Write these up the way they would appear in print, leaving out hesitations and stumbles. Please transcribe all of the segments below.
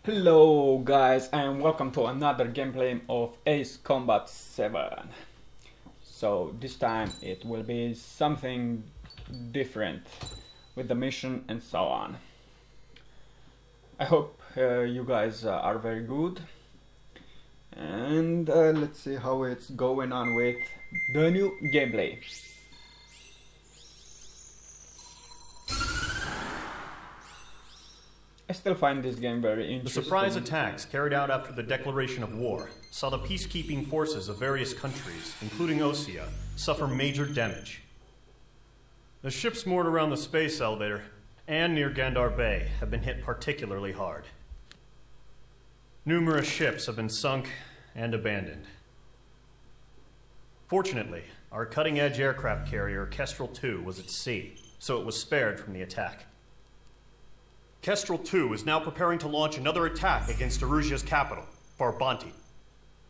Hello guys and welcome to another gameplay of Ace Combat 7. So this time it will be something different with the mission and so on. I hope you guys are very good, and let's see how it's going on with the new gameplay. I still find this game very interesting. The surprise attacks carried out after the declaration of war saw the peacekeeping forces of various countries, including Osea, suffer major damage. The ships moored around the space elevator and near Gandar Bay have been hit particularly hard. Numerous ships have been sunk and abandoned. Fortunately, our cutting-edge aircraft carrier Kestrel II was at sea, so it was spared from the attack. Kestrel II is now preparing to launch another attack against Erusia's capital, Farbanti.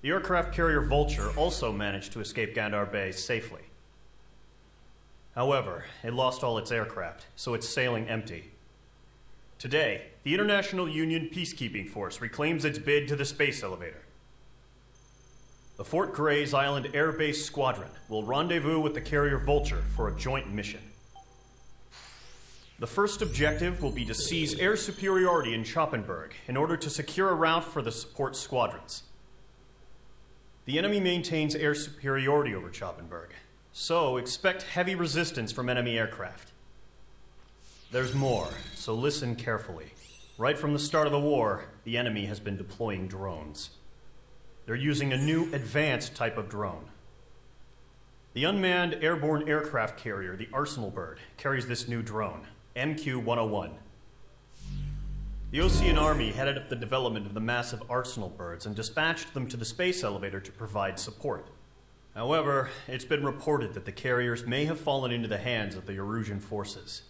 The aircraft carrier Vulture also managed to escape Gandar Bay safely. However, it lost all its aircraft, so it's sailing empty. Today, the International Union Peacekeeping Force reclaims its bid to the space elevator. The Fort Grays Island Air Base Squadron will rendezvous with the carrier Vulture for a joint mission. The first objective will be to seize air superiority in Schoppenberg in order to secure a route for the support squadrons. The enemy maintains air superiority over Schoppenberg, so expect heavy resistance from enemy aircraft. There's more, so listen carefully. Right from the start of the war, the enemy has been deploying drones. They're using a new advanced type of drone. The unmanned airborne aircraft carrier, the Arsenal Bird, carries this new drone, MQ-101. The Osean Army headed up the development of the massive Arsenal Birds and dispatched them to the space elevator to provide support. However, it's been reported that the carriers may have fallen into the hands of the Erusian forces.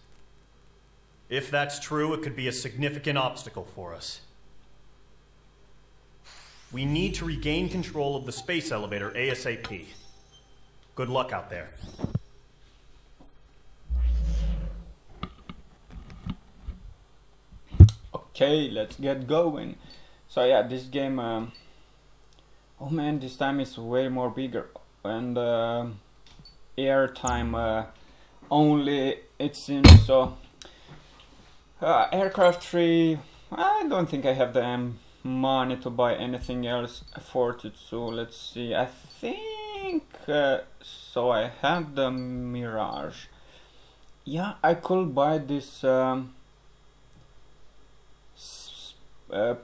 If that's true, it could be a significant obstacle for us. We need to regain control of the space elevator ASAP. Good luck out there. Okay, let's get going. So yeah, this game, oh man, this time is way more bigger, and air time only, it seems. So aircraft 3, I don't think I have the money to buy anything else for it, so let's see. I think so I have the Mirage. Yeah, I could buy this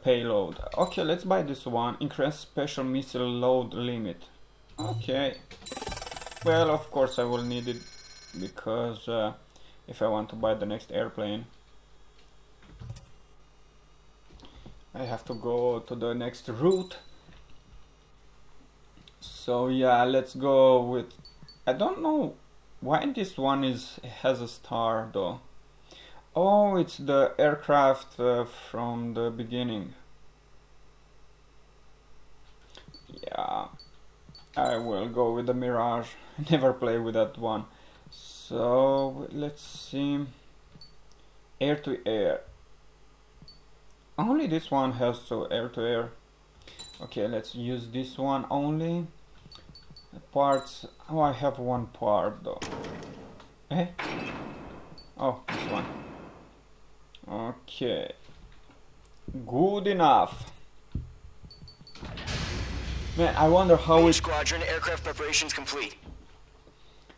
payload. Okay, let's buy this one. Increase special missile load limit. Okay. Well, of course I will need it, because if I want to buy the next airplane, I have to go to the next route. So yeah, let's go with, I don't know why this one has a star though. Oh, it's the aircraft from the beginning. Yeah, I will go with the Mirage. I never play with that one. So let's see. Air to air. Only this one has to air to air. Okay, let's use this one only. Parts. Oh, I have one part though. Eh? Oh, this one. Okay, good enough. Man, I wonder how Squadron aircraft preparations complete.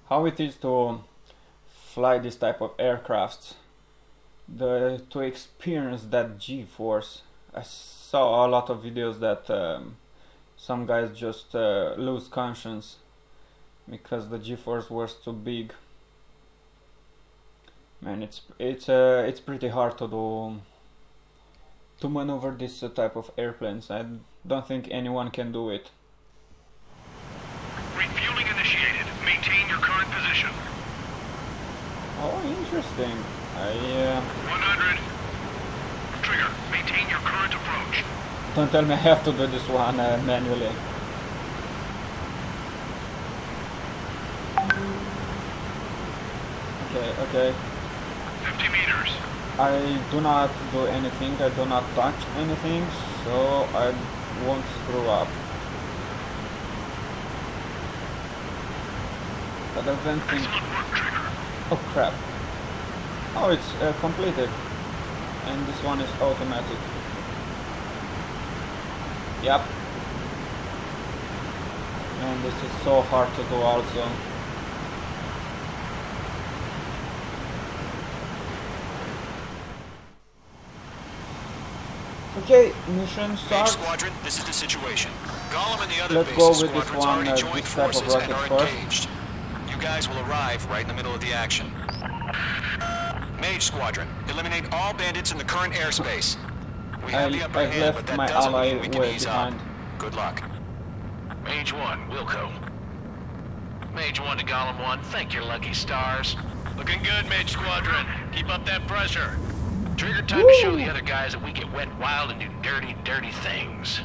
How it is to fly this type of aircrafts. To experience that G-force. I saw a lot of videos that some guys just lose conscience because the G-force was too big. Man, it's pretty hard to maneuver this type of airplanes. I don't think anyone can do it. Refueling initiated. Maintain your current position. Oh, interesting. 100. Trigger. Maintain your current approach. Don't tell me I have to do this one manually. Okay. 50 meters. I do not do anything, I do not touch anything, so I won't screw up. But I don't think... Oh crap. Oh, it's completed. And this one is automatic. Yep. And this is so hard to do also. Okay, mission Mage starts. Squadron, this is the situation. Gollum and the other Let's go bases with this squadrons one, already joined this type of forces and rocket are first. engaged. You guys will arrive right in the middle of the action. Mage Squadron, eliminate all bandits in the current airspace. We have the upper I've hand, left but that my doesn't ally mean we can way ease behind. up. Good luck. Mage 1, Wilco. Mage 1 to Gollum 1, thank your lucky stars. Looking good, Mage Squadron. Keep up that pressure. Trigger time to show the other guys that we get wet wild and do dirty, dirty things.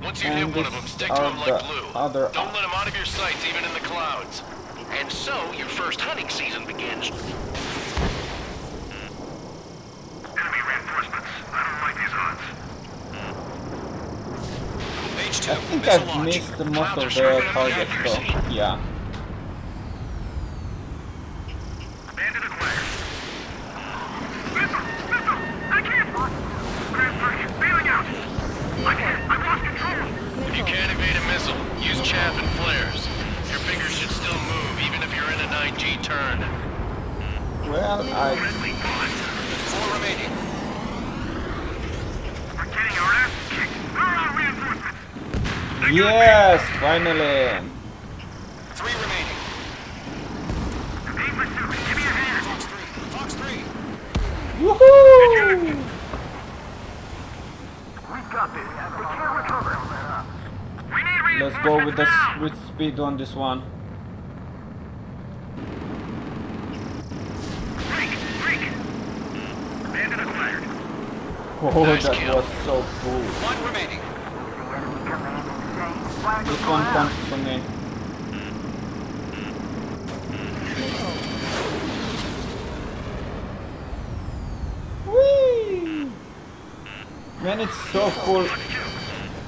Once you And hit one of these them, stick to are them like the glue. other- Don't let them out of your sights, even in the clouds. And so, your first hunting season begins. Enemy reinforcements. I don't like these odds. Mage 2, I think missile I've launch. missed most of the targets though. Yeah. Bandit acquired. Missile! I can't! Transfer, bailing out! I've lost control! If you can't evade a missile, use chaff and flares. Your fingers should still move, even if you're in a 9G turn. Well, I... Friendly bullet. 4 remaining. We're getting our ass kicked. Where are our reinforcements? Yes! Finally! 3 remaining. Aim pursuit. Give me a hand. Fox 3. Fox 3. Woohoo! We've got this. We can't recover. We need Let's go with the now. with speed on this one. Freak! Bandit acquired. Oh, Nice that kill. was so cool. 1 remaining. This one comes to me. Whee! Man, it's so cool.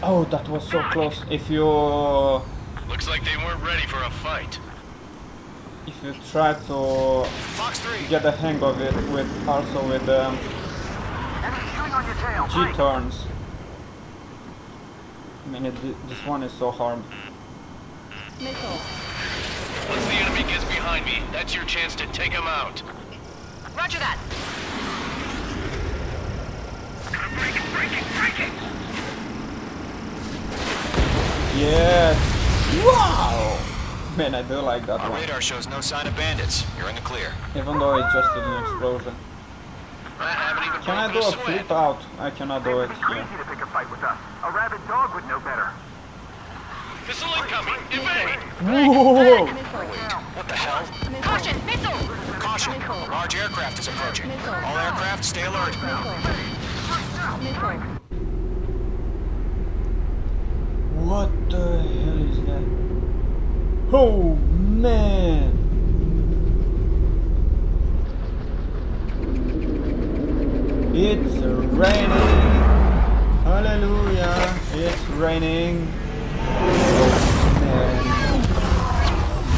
Oh, that was so close. If you Looks like they weren't ready for a fight. try to Fox 3. get a hang of it with also with G turns. I mean, this one is so hard. Once the enemy gets behind me, that's your chance to take him out. Roger that. Breaking! Yes! Wow! Man, I do like that Our one. radar shows no sign of bandits. You're in the clear. Even though it just did an explosion. I haven't even Can I do broken a a sweat. flip out? I cannot do it here. to pick a fight with us. A rabid dog would know better. Missile incoming! Evade! Whoa! What the hell? Caution, missile! Caution! A large aircraft is approaching. All aircraft, stay alert. What the hell is that? Oh man! It's raining! Hallelujah! It's raining! Oh man!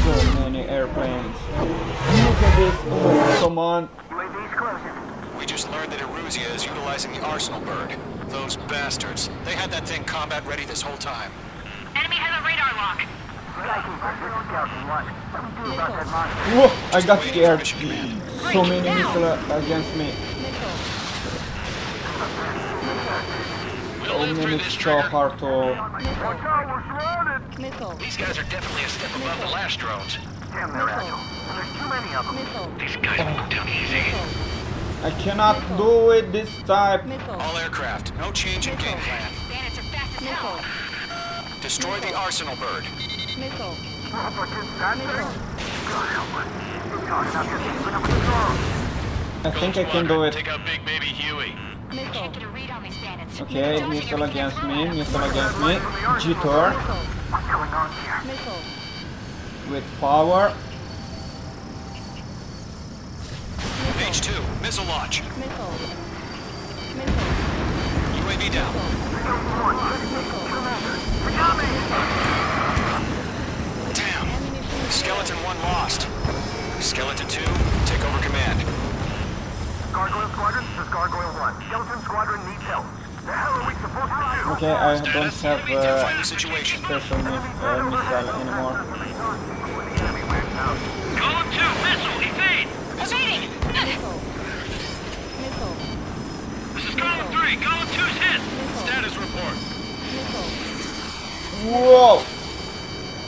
So many airplanes! Look at this! Oh, come on! UAV's closing. We just learned that Eruzia is utilizing the Arsenal bird. Those bastards. They had that thing combat ready this whole time. Enemy has a radar lock. Scouting one. What do we do about that monster? Whoa! I got Waiting for scared! mission command. So many missiles against me! We'll Oh live man, through it's this, so Trigger. hard to... Watch out, we're surrounded! These guys are definitely a step above the last drones. Damn, they're agile. And there's too many of them. These guys move down easy. I cannot do it this time! All aircraft, no change in game plan. Bandits are fast as hell. Destroy the Arsenal bird. What's inside there? God help us. We're talking about this even up with the drone. I think I can do it. Take out Big Baby Huey. Can't get a read on these bandits. Okay, missile against me, missile against me. G-turn What's going on here? with power. Mage 2, Missile launch. Missile. Missile. UAV down. Damn. Skeleton 1 lost. Skeleton 2, take over command. Gargoyle Squadron, this is Gargoyle 1. Skeleton Squadron needs help. The hell are we supposed to do? Okay, I don't have Find the situation. special missile anymore. Column 2, missile, evade! Evading! Missile. This is Column 3, Column 2's hit! Status report. Missile. Whoa!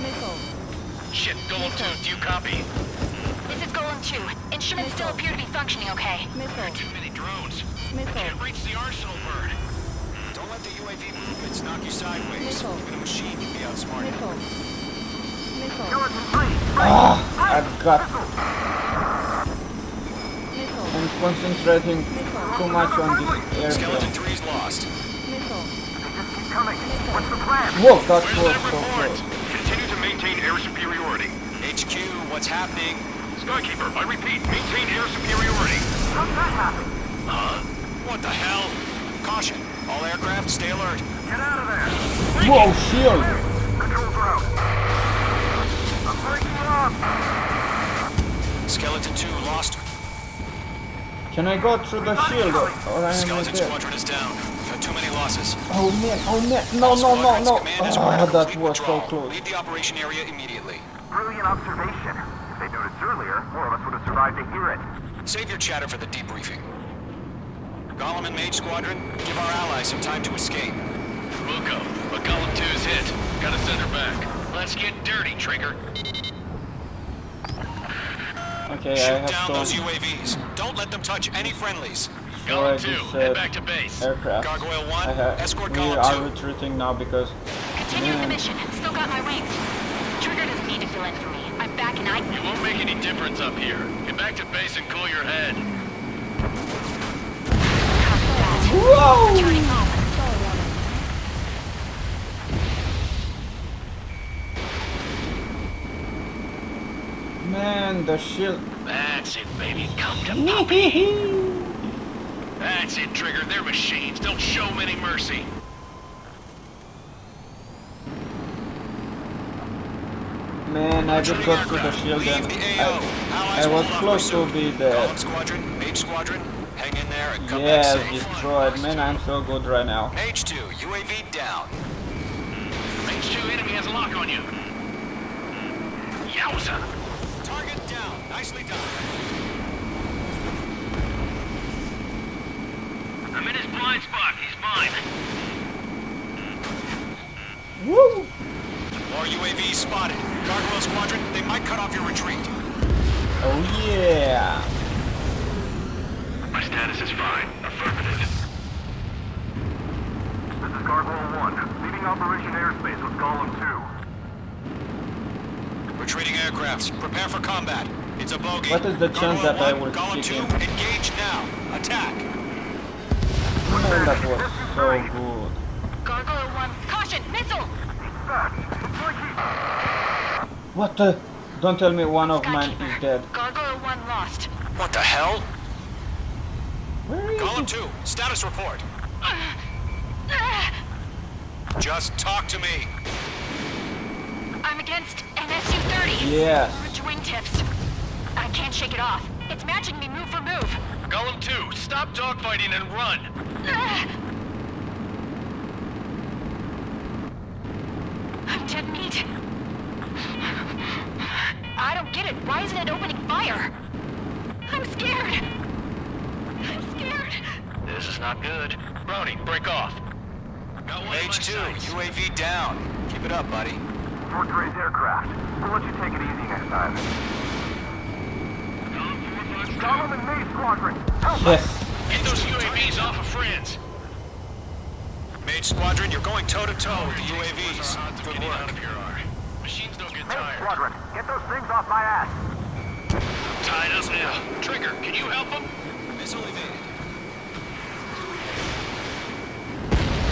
Missile. Shit, Golem 2, do you copy? This is Golem 2. Instruments still appear to be functioning okay. Missile. Too many drones. Missile. Can't reach the arsenal bird. Don't let the UAV movements knock you sideways. Missile. Even a machine can be outsmarted. Missile. Missile. Skeleton 3, I've got... Missile. I'm concentrating too much on this Skeleton airfield. 3's lost. Missile. they just keep coming. What's the plan? Whoa, that Where's was that so report? close. Continue to maintain air superiority. HQ, what's happening? Skykeeper, I repeat, maintain air superiority. How'd that happen? What the hell? Caution. All aircraft, stay alert. Get out of there. Whoa, shield! Controls are out. I'm breaking up. Skeleton 2 lost. Can I go through the shield or I am Skeleton dead? Squadron is down. We've had too many losses. Oh man, no, no, no, no! Command has Ah, ordered a that complete was so withdrawal. close. Leave the operation area immediately. Brilliant observation. If they'd noticed earlier, more of us would have survived to hear it. Save your chatter for the debriefing. Golem and Mage Squadron, give our allies some time to escape. Wilco, a Golem 2's hit. Gotta send her back. Let's get dirty, Trigger. Okay, I Shoot have down those to UAVs. Don't let them touch any friendlies. destroy Golem 2, this head back to base. aircraft. Gargoyle 1, escort we Golem are 2. retreating now because Continuing the man, mission. Still got my wings. Trigger doesn't need to fill in for me. I'm back and I... It won't make any difference up here. Get back to base and cool your head. Whoa! Returning home. Man, the shield. That's it, baby. Come to puppy. That's it, Trigger. They're machines. Don't show them any mercy. Man, I did go through the Aircraft, shield leave and the AO. Allies I will was not close to pursue. be dead. Golem Squadron, Mage Squadron, hang in there and come Yes, back safe. destroyed. Man, I'm so good right now. Mage 2, UAV down. Mage 2 enemy has a lock on you. Yowza. Target down. Nicely done. I'm in his blind spot. He's mine. Woo! More UAVs spotted. Gargoyle Squadron, they might cut off your retreat. Oh yeah! My status is fine. Affirmative. This is Gargoyle 1, leading Operation Airspace with Golem 2. Retreating aircrafts, prepare for combat. It's a bogey. What is the chance Gargoyle that I 1, will Golem kick 2, him? engage now. Attack. Man, that was so good. Gargoyle 1. Caution! Missile! What the? Don't tell me one of mine is dead. Gargoyle 1 lost. What the hell? Where is Golem it? 2, status report. Just talk to me. I'm against an SU-30. Yes. Orange wingtips. I can't shake it off. It's matching me move for move. Golem 2, stop dogfighting and run. I'm dead meat. I don't get it. Why isn't it opening fire? I'm scared. I'm scared. This is not good. Brownie, break off. Got one in my Mage 2, sights. UAV down. Keep it up, buddy. Fort Gray's aircraft. We'll let you take it easy next time. Golem and Mage Squadron, help us! Yes. Get those UAVs off of friends. Mage Squadron, you're going toe-to-toe with the UAVs. Good Getting out work. of here are. Machines don't get Mage tired. Squadron, get those things off my ass! Tied us now. Trigger, can you help them? Missile evaded.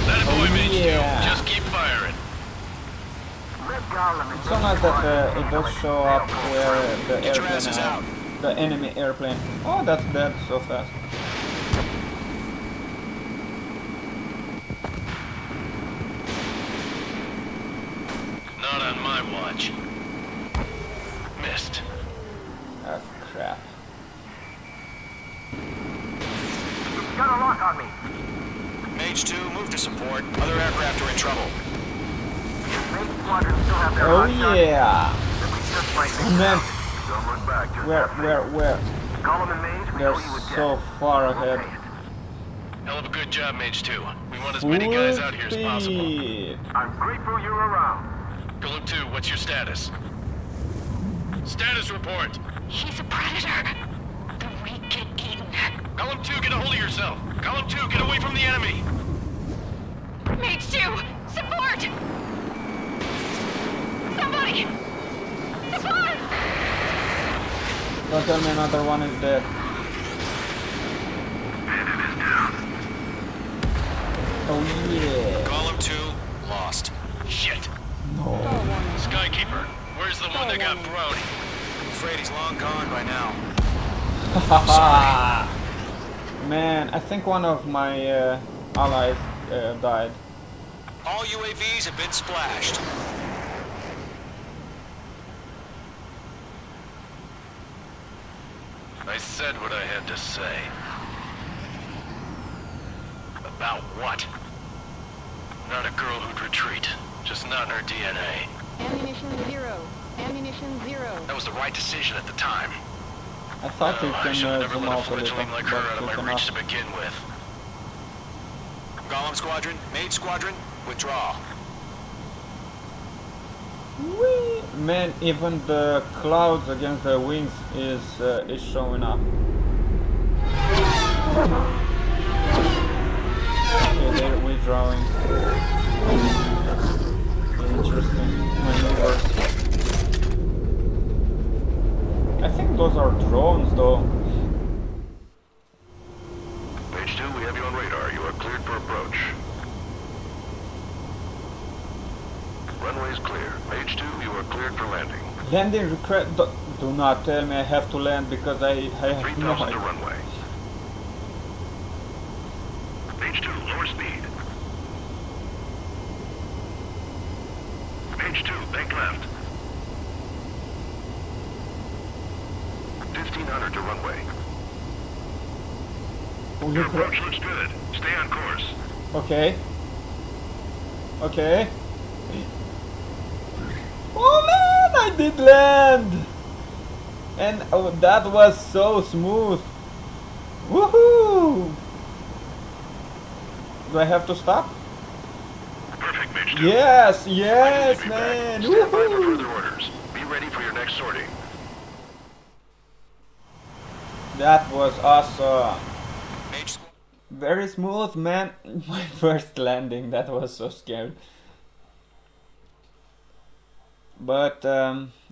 That boy, Mage 2. yeah. Just keep firing. Let Golem and It's so nice that it does show up where the Get your airplane asses are. out. The enemy airplane. Oh, that's dead so fast. Not on my watch. Missed. Oh, crap. Got a lock on me. Mage 2, move to support. Other aircraft are in trouble. Main squadron still have their Oh, hot shots. yeah. Then we just might Oh, make man. it. Don't look back. Just Where? Column and Mage, we They're know you would so far ahead. Hell of a good job, Mage 2. We want as many guys out here as possible. Speed. I'm grateful you're around. Golem 2, what's your status? Status report. He's a predator. The weak get eaten. Column 2, get a hold of yourself. Column 2, get away from the enemy. Mage 2, support! Somebody! Support! Don't tell me another one is dead. Oh yeah. Column 2, lost. Shit. No. Skykeeper, where's the one that got Brownie? I'm afraid he's long gone by now. Haha. Man, I think one of my allies died. All UAVs have been splashed. I said what I had to say. About what? Not a girl who'd retreat. Just not in her DNA. Ammunition 0. Ammunition 0. That was the right decision at the time. I thought you I can should have never zoom let a out a little, fledgling like her out of but you my reach to cannot. begin with. Golem Squadron, Mage Squadron, withdraw. Whee! Man, even the clouds against the wings is showing up. Okay, they're withdrawing. Interesting maneuvers. I think those are drones, though. Mage 2, we have you on radar. You are cleared for approach. Runway is clear. Mage 2, you are cleared for landing. Landing request. Do not tell me I have to land because I have no 3,000 to idea. runway. Mage 2, lower speed. Mage 2, bank left. 1,500 to runway. Your approach looks good. Stay on course. Okay. Okay. Oh man, I did land! And oh, that was so smooth. Woohoo! Do I have to stop? Perfect, Mage 2. Yes, I yes, need to be man! back. Stand by for Woohoo! further orders. Be ready for your next sortie. That was awesome. Mage Squadron. Very smooth, man. My first landing, that was so scary. But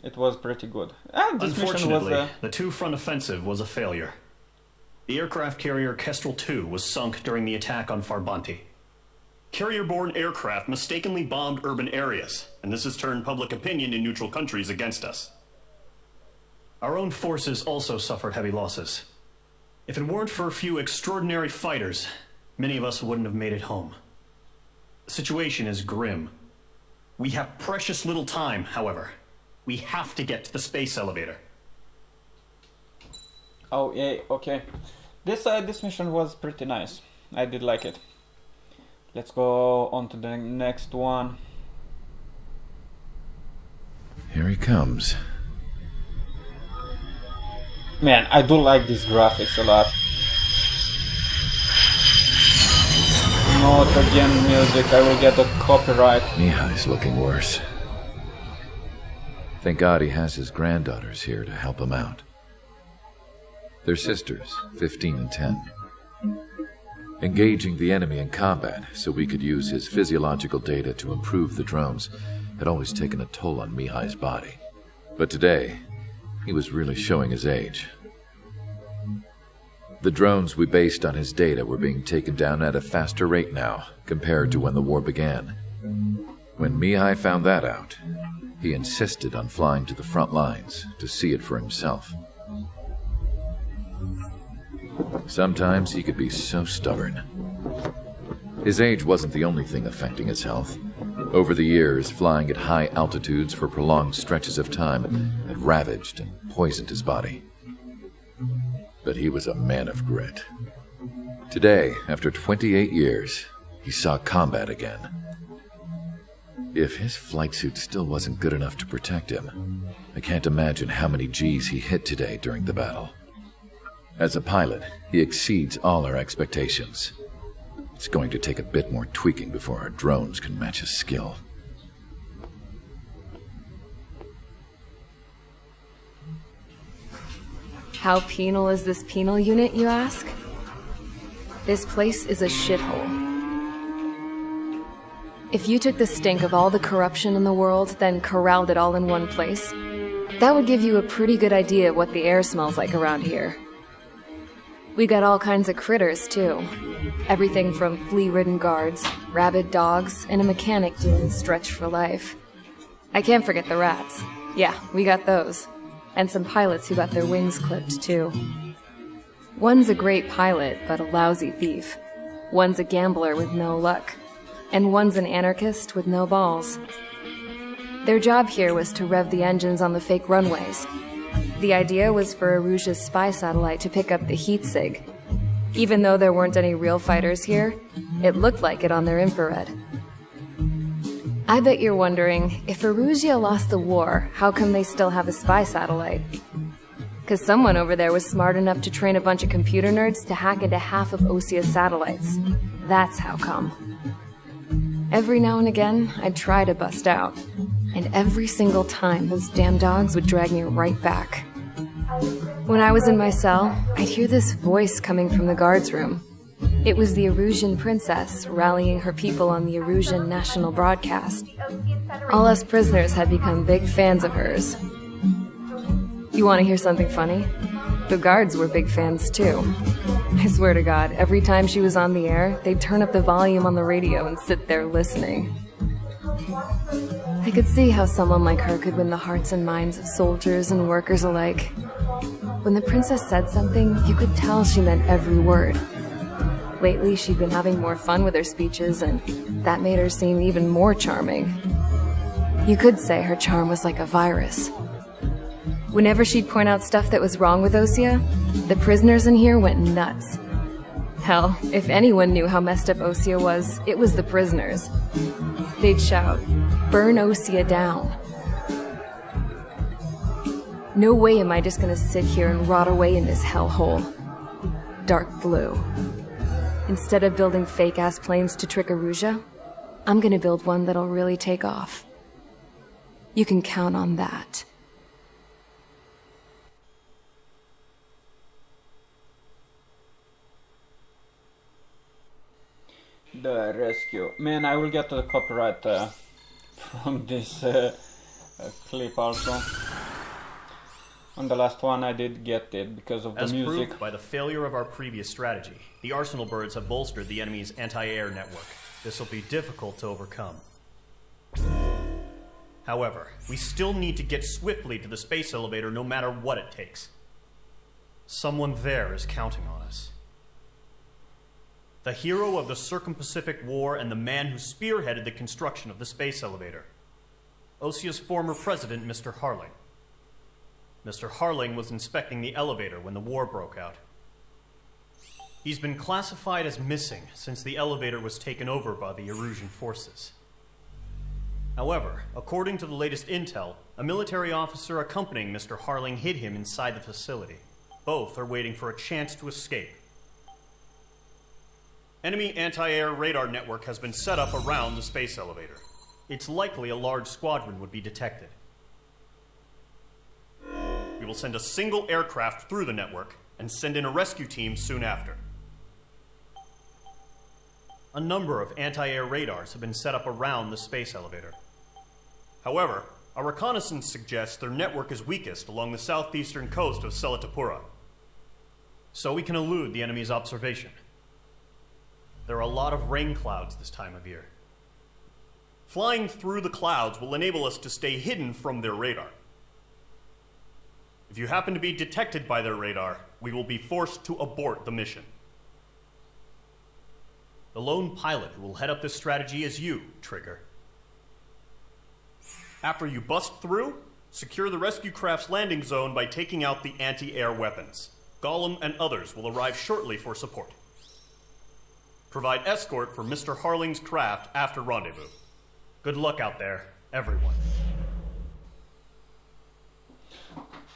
it was pretty good. And this mission was Unfortunately, the two front offensive was a failure. The aircraft carrier Kestrel II was sunk during the attack on Farbanti. Carrier-borne aircraft mistakenly bombed urban areas, and this has turned public opinion in neutral countries against us. Our own forces also suffered heavy losses. If it weren't for a few extraordinary fighters, many of us wouldn't have made it home. The situation is grim. We have precious little time, however. We have to get to the space elevator. Oh yeah, okay. This mission was pretty nice. I did like it. Let's go on to the next one. Here he comes. Man, I do like these graphics a lot. Not again music, I will get a copyright. Mihai's looking worse. Thank God he has his granddaughters here to help him out. They're sisters, 15 and 10. Engaging the enemy in combat so we could use his physiological data to improve the drones had always taken a toll on Mihai's body. But today, he was really showing his age. The drones we based on his data were being taken down at a faster rate now compared to when the war began. When Mihai found that out, he insisted on flying to the front lines to see it for himself. Sometimes he could be so stubborn. His age wasn't the only thing affecting his health. Over the years, flying at high altitudes for prolonged stretches of time had ravaged and poisoned his body. But he was a man of grit. Today, after 28 years, he saw combat again. If his flight suit still wasn't good enough to protect him, I can't imagine how many G's he hit today during the battle. As a pilot, he exceeds all our expectations. It's going to take a bit more tweaking before our drones can match his skill. How penal is this penal unit, you ask? This place is a shithole. If you took the stink of all the corruption in the world, then corralled it all in one place, that would give you a pretty good idea of what the air smells like around here. We got all kinds of critters, too. Everything from flea-ridden guards, rabid dogs, and a mechanic doing stretch for life. I can't forget the rats. Yeah, we got those. And some pilots who got their wings clipped, too. One's a great pilot, but a lousy thief. One's a gambler with no luck. And one's an anarchist with no balls. Their job here was to rev the engines on the fake runways. The idea was for Erusia's spy satellite to pick up the heat sig. Even though there weren't any real fighters here, it looked like it on their infrared. I bet you're wondering, if Erusia lost the war, how come they still have a spy satellite? 'Cause someone over there was smart enough to train a bunch of computer nerds to hack into half of Osia's satellites. That's how come. Every now and again, I'd try to bust out. And every single time, those damn dogs would drag me right back. When I was in my cell, I'd hear this voice coming from the guards room. It was the Erusian princess rallying her people on the Erusian national broadcast. All us prisoners had become big fans of hers. You want to hear something funny? The guards were big fans too. I swear to God, every time she was on the air, they'd turn up the volume on the radio and sit there listening. I could see how someone like her could win the hearts and minds of soldiers and workers alike. When the princess said something, you could tell she meant every word. Lately, she'd been having more fun with her speeches, and that made her seem even more charming. You could say her charm was like a virus. Whenever she'd point out stuff that was wrong with Osia, the prisoners in here went nuts. Hell, if anyone knew how messed up Osia was, it was the prisoners. They'd shout, "Burn Osia down." No way am I just gonna sit here and rot away in this hellhole. Dark blue. Instead of building fake-ass planes to trick Erusia, I'm gonna build one that'll really take off. You can count on that. The rescue. Man, I will get to the copyright from this clip also. On the last one I did get it because of the music. As proved by the failure of our previous strategy, the Arsenal birds have bolstered the enemy's anti-air network. This will be difficult to overcome. However, we still need to get swiftly to the space elevator no matter what it takes. Someone there is counting on us. The hero of the Circum-Pacific War and the man who spearheaded the construction of the space elevator. Osia's former president, Mr. Harling. Mr. Harling was inspecting the elevator when the war broke out. He's been classified as missing since the elevator was taken over by the Erusian forces. However, according to the latest intel, a military officer accompanying Mr. Harling hid him inside the facility. Both are waiting for a chance to escape. Enemy anti-air radar network has been set up around the space elevator. It's likely a large squadron would be detected. We will send a single aircraft through the network and send in a rescue team soon after. A number of anti-air radars have been set up around the space elevator. However, our reconnaissance suggests their network is weakest along the southeastern coast of Selatapura, so we can elude the enemy's observation. There are a lot of rain clouds this time of year. Flying through the clouds will enable us to stay hidden from their radar. If you happen to be detected by their radar, we will be forced to abort the mission. The lone pilot who will head up this strategy is you, Trigger. After you bust through, secure the rescue craft's landing zone by taking out the anti-air weapons. Gollum and others will arrive shortly for support. Provide escort for Mr. Harling's craft after rendezvous. Good luck out there, everyone.